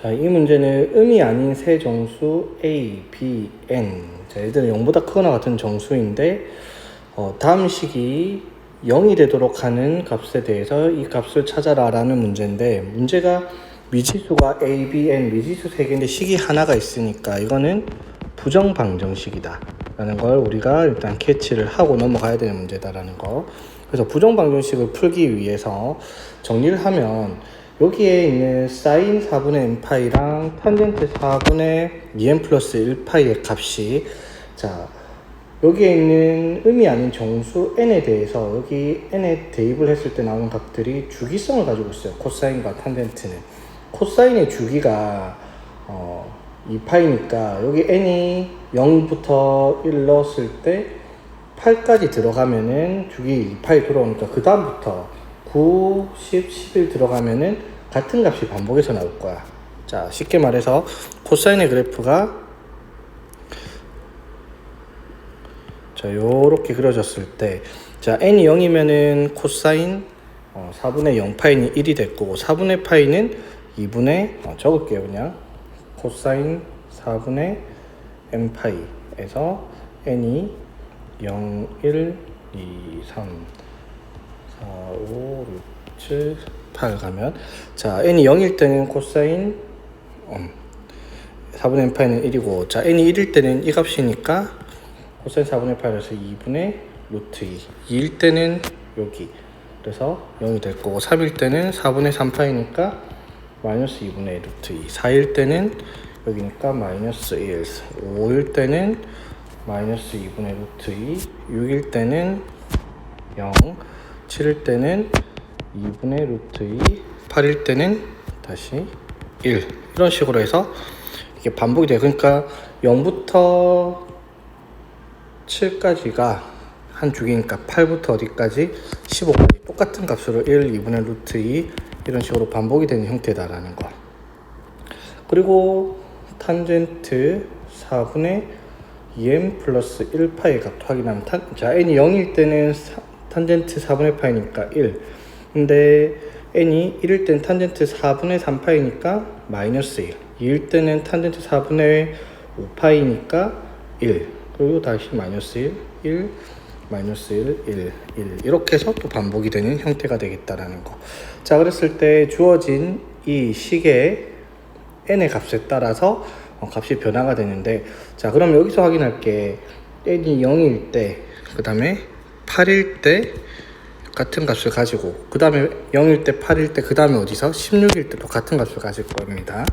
자, 이 문제는 음이 아닌 세 정수 a, b, n. 자, 얘들은 0보다 크거나 같은 정수인데 다음 식이 0이 되도록 하는 값에 대해서 이 값을 찾아라 라는 문제인데, 문제가 미지수가 a, b, n, 미지수 3개인데 식이 하나가 있으니까 이거는 부정방정식이다 라는 걸 우리가 일단 캐치를 하고 넘어가야 되는 문제다 라는 거. 그래서 부정방정식을 풀기 위해서 정리를 하면 여기에 있는 사인 4분의 n파이랑 탄젠트 4분의 2n 플러스 1파이의 값이, 자, 여기에 있는 음이 아닌 정수 n에 대해서 여기 n에 대입을 했을 때 나오는 값들이 주기성을 가지고 있어요. 코사인과 탄젠트는. 코사인의 주기가 2파이니까 여기 n이 0부터 1 넣었을 때 8까지 들어가면은 주기 2파이 들어오니까 그 다음부터 9, 10, 11 들어가면은 같은 값이 반복해서 나올 거야. 자, 쉽게 말해서 코사인의 그래프가 자, 요렇게 그려졌을 때, 자, n이 0이면은 코사인 4분의 0파이는 1이 됐고, 4분의 파이는 2분의 적을게요. 그냥 코사인 4분의 n파이에서 n이 0, 1, 2, 3 4, 5, 6, 7, 8 가면, 자, n이 0일 때는 코사인 4분의 n파이는 1이고, 자, n이 1일 때는 이 값이니까 코사인 4분의 8에서 2분의 루트 2. 2일 때는 여기, 그래서 0이 될 거고, 3일 때는 4분의 3파이니까 마이너스 2분의 루트 2. 4일 때는 여기니까 마이너스 1. 5일 때는 마이너스 2분의 루트 2. 6일 때는 0. 7일 때는 2분의 루트 2, 8일 때는 다시 1. 이런 식으로 해서 이게 반복이 돼요. 그러니까 0부터 7까지가 한 주기니까 8부터 어디까지? 15까지 똑같은 값으로 1, 2분의 루트 2 이런 식으로 반복이 되는 형태다라는 거. 그리고 탄젠트 4분의 2n 플러스 1파이 값 확인하면 자, n이 0일 때는 탄젠트 4분의 파이니까 1. 근데 n이 1일 때는 탄젠트 4분의 3파이니까 마이너스 1. 2일 때는 탄젠트 4분의 5파이니까 1. 그리고 다시 마이너스 1, 1, 마이너스 1, 1, 1. 이렇게 해서 또 반복이 되는 형태가 되겠다라는 거. 자, 그랬을 때 주어진 이 식의 n의 값에 따라서 값이 변화가 되는데, 자, 그럼 여기서 확인할 게 n이 0일 때, 그 다음에 8일 때 같은 값을 가지고, 그 다음에 0일 때, 8일 때, 그 다음에 어디서? 16일 때도 같은 값을 가질 겁니다.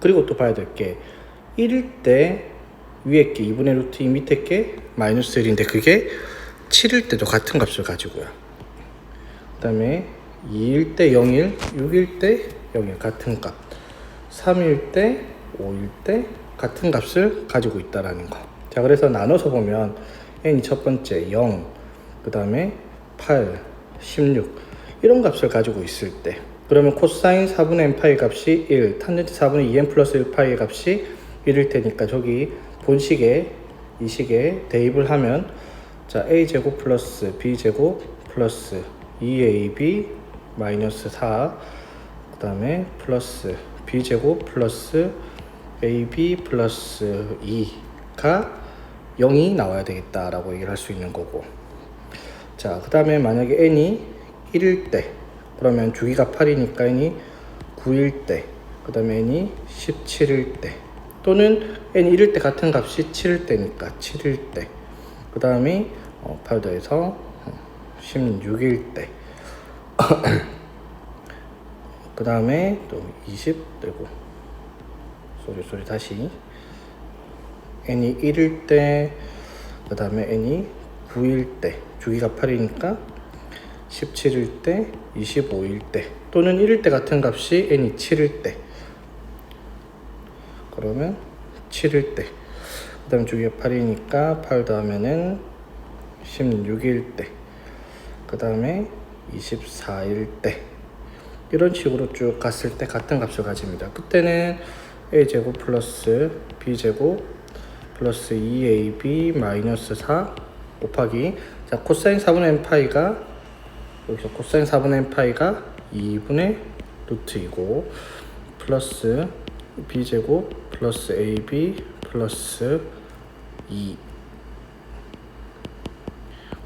그리고 또 봐야 될 게 1일 때 위에 게 2분의 루트 2, 밑에 게 마이너스 1인데 그게 7일 때도 같은 값을 가지고요. 그 다음에 2일 때 0일, 6일 때 0일 같은 값, 3일 때, 5일 때 같은 값을 가지고 있다라는 거. 자, 그래서 나눠서 보면 n이 첫 번째 0, 그 다음에 8, 16 이런 값을 가지고 있을 때, 그러면 코사인 4분의 n파이 값이 1, 탄젠트 4분의 2n 플러스 1파이의 값이 1일 테니까 저기 본식에 이 식에 대입을 하면, 자, a제곱 플러스 b제곱 플러스 2ab 마이너스 4, 그 다음에 플러스 b제곱 플러스 ab 플러스 2가 0이 나와야 되겠다라고 얘기를 할 수 있는 거고. 자, 그 다음에 만약에 n이 1일 때, 그러면 주기가 8이니까 n이 9일 때, 그 다음에 n이 17일 때, 또는 n이 1일 때 같은 값이 7일 때니까 7일 때, 그 다음에 8 더해서 16일 때, 그 다음에 또 20 되고, 소리 다시 n이 1일 때, 그 다음에 n이 9일 때, 주기가 8이니까 17일 때, 25일 때, 또는 1일 때 같은 값이 n이 7일 때, 그러면 7일 때, 그 다음 주기가 8이니까 8 더하면은 16일 때, 그 다음에 24일 때, 이런 식으로 쭉 갔을 때 같은 값을 가집니다. 그때는 a제곱 플러스 b제곱 플러스 2ab 마이너스 4 곱하기, 자, 코사인 4분의 n파이가, 여기서 코사인 4분의 n파이가 2분의 루트 2고, 플러스 b제곱 플러스 ab 플러스 2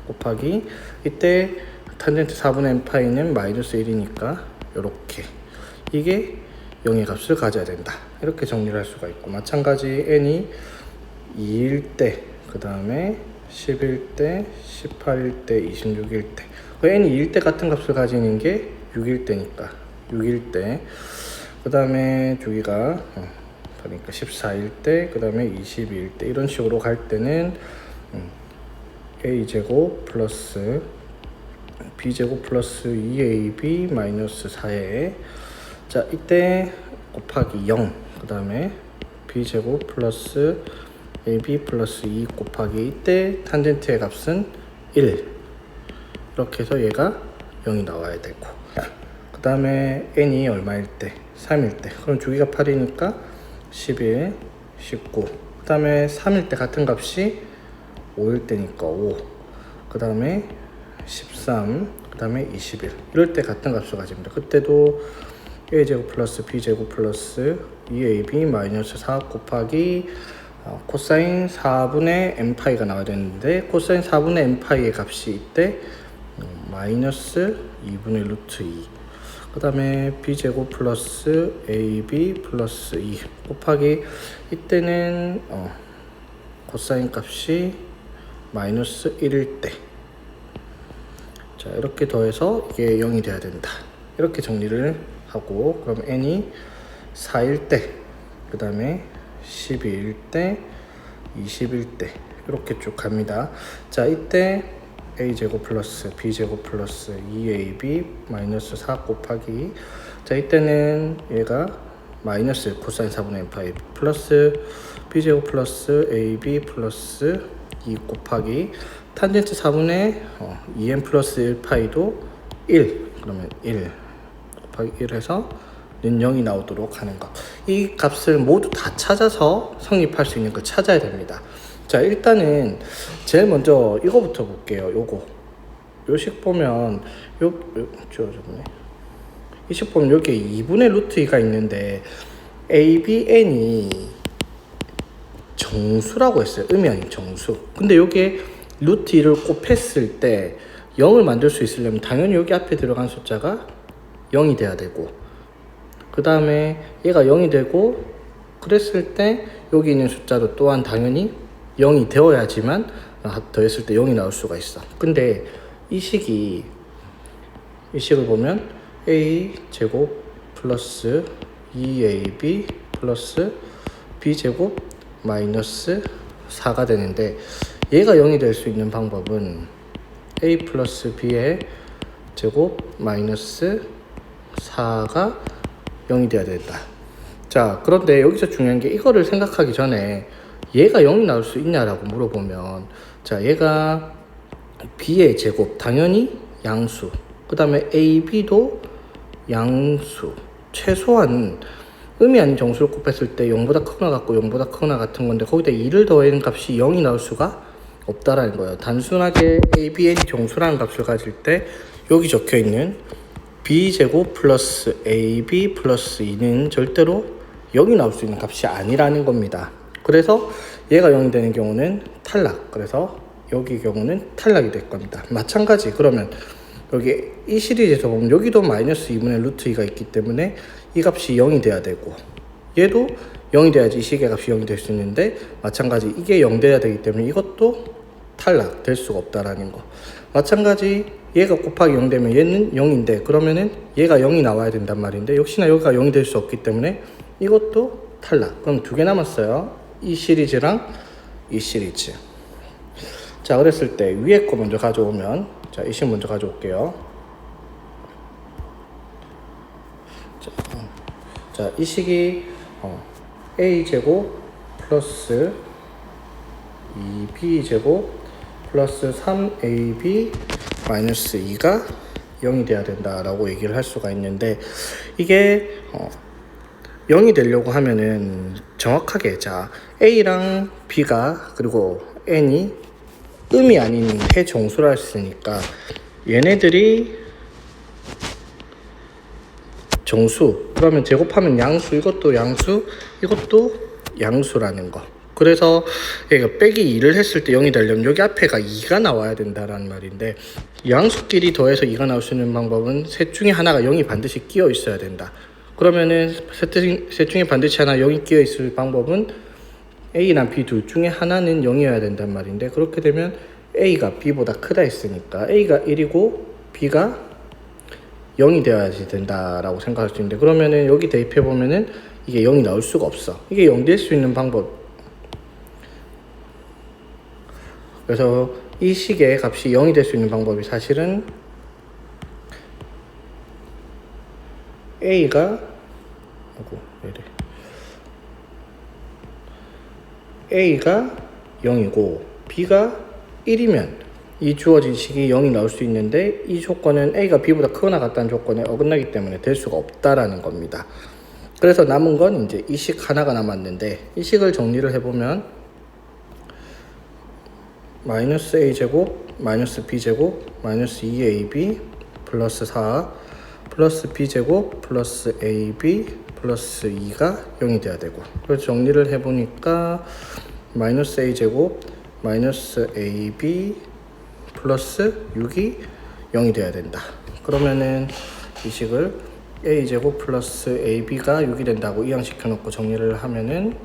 곱하기 이때 탄젠트 4분의 n 파이는 마이너스 1이니까 이렇게 이게 0의 값을 가져야 된다. 이렇게 정리를 할 수가 있고, 마찬가지 n이 2일 때, 그 다음에 10일 때, 18일 때, 26일 때, n이 2일 때 같은 값을 가지는 게 6일 때니까 6일 때, 그 다음에 주기가 그러니까 14일 때, 그 다음에 22일 때, 이런 식으로 갈 때는 a제곱 플러스 b제곱 플러스 2ab 마이너스 4에, 자 이때 곱하기 0, 그 다음에 b제곱 플러스 ab 플러스 2 곱하기 이때 탄젠트의 값은 1, 이렇게 해서 얘가 0이 나와야 되고, 그 다음에 n이 얼마일 때? 3일 때. 그럼 주기가 8이니까 11, 19, 그 다음에 3일 때 같은 값이 5일 때니까 5, 그 다음에 13, 그 다음에 21, 이럴 때 같은 값을 가집니다. 그때도 a제곱 플러스 b제곱 플러스 2ab 마이너스 4 곱하기 코사인 4분의 n파이가 나와야 되는데, 코사인 4분의 n파이의 값이 이때 마이너스 2분의 루트 2, 그 다음에 b제곱 플러스 ab 플러스 2 곱하기 이때는 코사인 값이 마이너스 1일 때, 자 이렇게 더해서 이게 0이 돼야 된다. 이렇게 정리를 하고, 그럼 n이 4일 때, 그 다음에 12일 때, 20일 때, 이렇게 쭉 갑니다. 자 이때 a제곱 플러스 b제곱 플러스 2ab 마이너스 4 곱하기, 자 이때는 얘가 마이너스 코사인 4분의 n파이 플러스 b제곱 플러스 ab 플러스 2 곱하기 탄젠트 4분의 2n 플러스 1파이도 1, 그러면 1 곱하기 1 해서 는 0이 나오도록 하는 것. 이 값을 모두 다 찾아서 성립할 수 있는 걸 찾아야 됩니다. 자 일단은 제일 먼저 이거부터 볼게요. 요 식 보면 이 식 보면 여기에 2분의 루트 2가 있는데 abn이 정수라고 했어요. 의미 아닌 정수. 근데 여기에 루트 2를 곱했을 때 0을 만들 수 있으려면 당연히 여기 앞에 들어간 숫자가 0이 돼야 되고, 그 다음에 얘가 0이 되고, 그랬을 때 여기 있는 숫자도 또한 당연히 0이 되어야지만 더했을 때 0이 나올 수가 있어. 근데 이 식을 보면 a제곱 플러스 2ab 플러스 b제곱 마이너스 4가 되는데, 얘가 0이 될 수 있는 방법은 a 플러스 b의 제곱 마이너스 4가 0이 돼야 된다. 자 그런데 여기서 중요한 게, 이거를 생각하기 전에 얘가 0이 나올 수 있냐라고 물어보면, 자 얘가 b의 제곱 당연히 양수, 그 다음에 ab도 양수, 최소한 의미 아닌 정수를 곱했을 때 0보다 크거나 같고 0보다 크거나 같은 건데, 거기다 2를 더하는 값이 0이 나올 수가 없다라는 거예요. 단순하게 abn이 정수라는 값을 가질 때 여기 적혀있는 b제곱 플러스 ab 플러스 2는 절대로 0이 나올 수 있는 값이 아니라는 겁니다. 그래서 얘가 0이 되는 경우는 탈락, 그래서 여기 경우는 탈락이 될 겁니다. 마찬가지, 그러면 여기 이 시리즈에서 보면 여기도 마이너스 2분의 루트 2가 있기 때문에 이 값이 0이 돼야 되고, 얘도 0이 돼야지 이 식의 값이 0이 될 수 있는데, 마찬가지 이게 0 돼야 되기 때문에 이것도 탈락 될 수가 없다라는 거. 마찬가지 얘가 곱하기 0 되면 얘는 0인데, 그러면은 얘가 0이 나와야 된단 말인데, 역시나 여기가 0이 될 수 없기 때문에 이것도 탈락. 그럼 두 개 남았어요. 이 시리즈랑 이 시리즈. 자 그랬을 때 위에 거 먼저 가져오면, 자 이 식 먼저 가져올게요. 자 이 식이 a제곱 플러스 2b제곱 플러스 3ab 마이너스 2가 0이 돼야 된다라고 얘기를 할 수가 있는데, 이게 0이 되려고 하면은 정확하게, 자 a랑 b가 그리고 n이 음이 아닌 해정수라 했으니까 얘네들이 정수, 그러면 제곱하면 양수, 이것도 양수, 이것도 양수라는 거. 그래서 얘가 빼기 2를 했을 때 0이 되려면 여기 앞에가 2가 나와야 된다라는 말인데, 양수끼리 더해서 2가 나올 수 있는 방법은 셋 중에 하나가 0이 반드시 끼어 있어야 된다. 그러면은 셋 중에 반드시 하나 0이 끼어 있을 방법은 A나 B 둘 중에 하나는 0이어야 된단 말인데, 그렇게 되면 A가 B보다 크다 했으니까 A가 1이고 B가 0이 되어야지 된다라고 생각할 수 있는데, 그러면은 여기 대입해 보면은 이게 0이 나올 수가 없어. 이게 0 될 수 있는 방법. 그래서 이 식의 값이 0이 될 수 있는 방법이 사실은 A가 A가 0이고 B가 1이면 이 주어진 식이 0이 나올 수 있는데, 이 조건은 A가 B보다 크거나 같다는 조건에 어긋나기 때문에 될 수가 없다라는 겁니다. 그래서 남은 건 이제 이 식 하나가 남았는데, 이 식을 정리를 해보면 마이너스 A제곱 마이너스 B제곱 마이너스 2AB 플러스 4 플러스 B제곱 플러스 AB 플러스 2가 0이 돼야 되고, 그래서 정리를 해보니까 마이너스 A제곱 마이너스 AB 플러스 6이 0이 돼야 된다. 그러면은 이 식을 A제곱 플러스 AB가 6이 된다고 이항시켜 놓고 정리를 하면은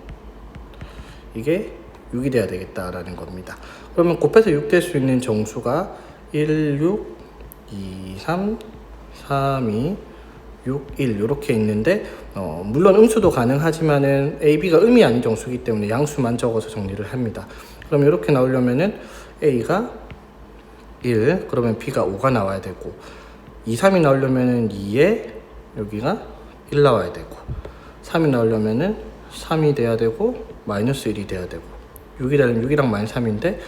이게 6이 돼야 되겠다라는 겁니다. 그러면 곱해서 6 될 수 있는 정수가 1, 6, 2, 3, 3, 2, 6, 1 이렇게 있는데, 물론 음수도 가능하지만은 AB가 음이 아닌 정수이기 때문에 양수만 적어서 정리를 합니다. 그럼 이렇게 나오려면은 A가 1, 그러면 B가 5가 나와야 되고, 2, 3이 나오려면은 2에 여기가 1 나와야 되고, 3이 나오려면은 3이 돼야 되고 마이너스 1이 돼야 되고, 6이 되려면 6이랑 마이너스 3인데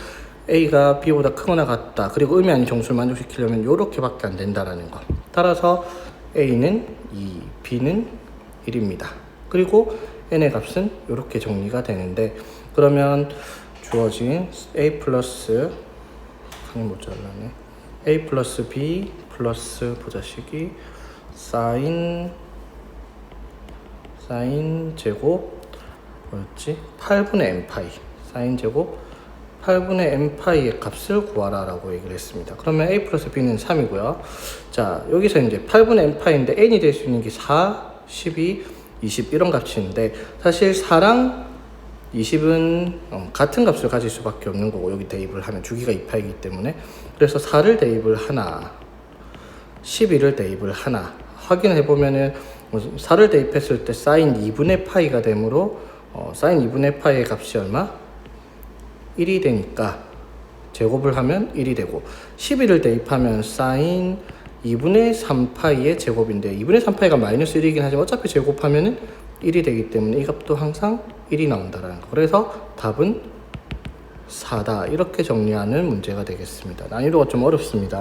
A가 B보다 크거나 같다, 그리고 음이 아닌 정수를 만족시키려면 이렇게밖에 안 된다라는 거. 따라서 A는 2, B는 1입니다. 그리고 N의 값은 이렇게 정리가 되는데, 그러면 주어진 A 플러스 칸이 못 잘라네. A 플러스 B 플러스 부자식이 사인 제곱 뭐였지? 8분의 n파이, 사인 제곱 8분의 n파이의 값을 구하라 라고 얘기를 했습니다. 그러면 A 플러스 B는 3이고요. 자, 여기서 이제 8분의 n파이인데 n이 될 수 있는 게 4, 12, 20 이런 값인데, 사실 4랑 20은 같은 값을 가질 수밖에 없는 거고, 여기 대입을 하면 주기가 2파이기 때문에. 그래서 4를 대입을 하나, 12를 대입을 하나 확인을 해보면은 4를 대입했을 때 사인 2분의 파이가 되므로 사인 2분의 파이의 값이 얼마? 1이 되니까 제곱을 하면 1이 되고, 12를 대입하면 사인 2분의 3파이의 제곱인데 2분의 3파이가 마이너스 1이긴 하지만 어차피 제곱하면 1이 되기 때문에 이 값도 항상 1이 나온다라는 거. 그래서 답은 4다, 이렇게 정리하는 문제가 되겠습니다. 난이도가 좀 어렵습니다.